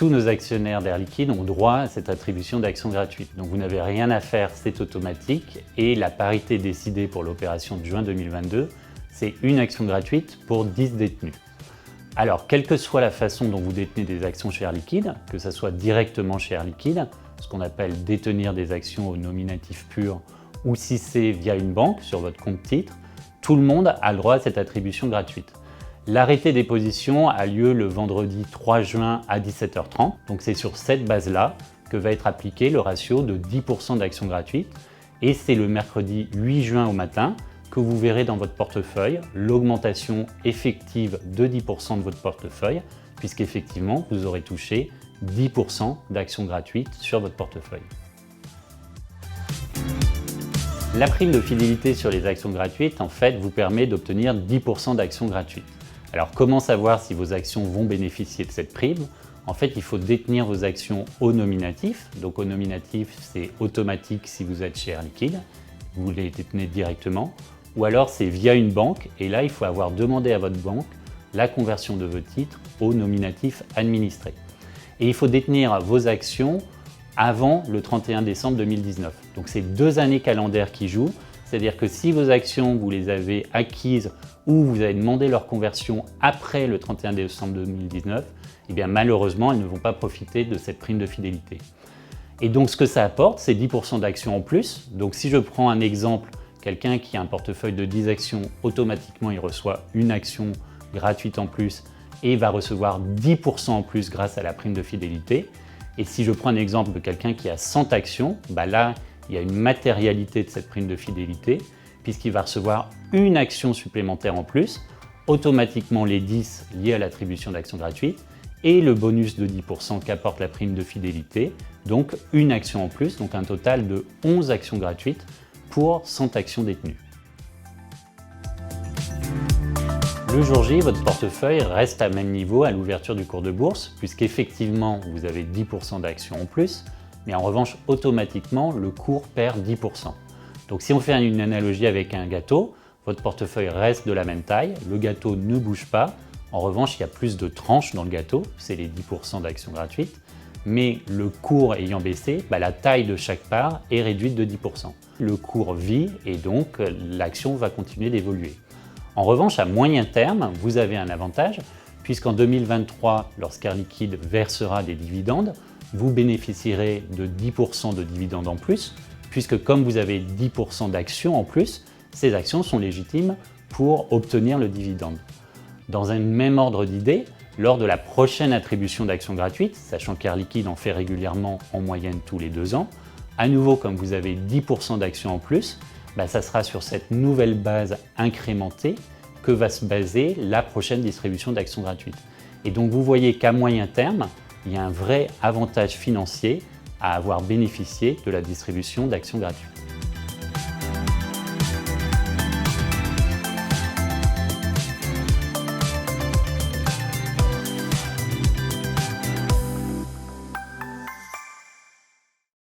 tous nos actionnaires d'Air Liquide ont droit à cette attribution d'actions gratuites. Donc vous n'avez rien à faire, c'est automatique. Et la parité décidée pour l'opération de juin 2022, c'est une action gratuite pour 10 détenus. Alors, quelle que soit la façon dont vous détenez des actions chez Air Liquide, que ce soit directement chez Air Liquide, ce qu'on appelle détenir des actions au nominatif pur, ou si c'est via une banque sur votre compte titre, tout le monde a le droit à cette attribution gratuite. L'arrêté des positions a lieu le vendredi 3 juin à 17h30. Donc c'est sur cette base-là que va être appliqué le ratio de 10% d'actions gratuites. Et c'est le mercredi 8 juin au matin que vous verrez dans votre portefeuille l'augmentation effective de 10% de votre portefeuille, puisqu'effectivement, vous aurez touché 10% d'actions gratuites sur votre portefeuille. La prime de fidélité sur les actions gratuites, en fait, vous permet d'obtenir 10% d'actions gratuites. Alors, comment savoir si vos actions vont bénéficier de cette prime? En fait, il faut détenir vos actions au nominatif. Donc, au nominatif, c'est automatique si vous êtes chez Air Liquide. Vous les détenez directement. Ou alors, c'est via une banque. Et là, il faut avoir demandé à votre banque la conversion de vos titres au nominatif administré. Et il faut détenir vos actions avant le 31 décembre 2019. Donc, c'est 2 années calendaires qui jouent. C'est-à-dire que si vos actions, vous les avez acquises ou vous avez demandé leur conversion après le 31 décembre 2019, eh bien malheureusement, elles ne vont pas profiter de cette prime de fidélité. Et donc, ce que ça apporte, c'est 10% d'actions en plus. Donc, si je prends un exemple, quelqu'un qui a un portefeuille de 10 actions, automatiquement, il reçoit une action gratuite en plus et va recevoir 10% en plus grâce à la prime de fidélité. Et si je prends un exemple de quelqu'un qui a 100 actions, là, il y a une matérialité de cette prime de fidélité puisqu'il va recevoir une action supplémentaire en plus, automatiquement les 10 liés à l'attribution d'actions gratuites et le bonus de 10% qu'apporte la prime de fidélité, donc une action en plus, donc un total de 11 actions gratuites pour 100 actions détenues. Le jour J, votre portefeuille reste à même niveau à l'ouverture du cours de bourse puisqu'effectivement vous avez 10% d'actions en plus, mais en revanche, automatiquement, le cours perd 10%. Donc si on fait une analogie avec un gâteau, votre portefeuille reste de la même taille, le gâteau ne bouge pas. En revanche, il y a plus de tranches dans le gâteau, c'est les 10% d'actions gratuites, mais le cours ayant baissé, la taille de chaque part est réduite de 10%. Le cours vit et donc l'action va continuer d'évoluer. En revanche, à moyen terme, vous avez un avantage, puisqu'en 2023, lorsqu'Air Liquide versera des dividendes, vous bénéficierez de 10% de dividendes en plus, puisque comme vous avez 10% d'actions en plus, ces actions sont légitimes pour obtenir le dividende. Dans un même ordre d'idée, lors de la prochaine attribution d'actions gratuites, sachant qu'Air Liquide en fait régulièrement en moyenne tous les 2 ans, à nouveau comme vous avez 10% d'actions en plus, ça sera sur cette nouvelle base incrémentée que va se baser la prochaine distribution d'actions gratuites. Et donc vous voyez qu'à moyen terme, il y a un vrai avantage financier à avoir bénéficié de la distribution d'actions gratuites.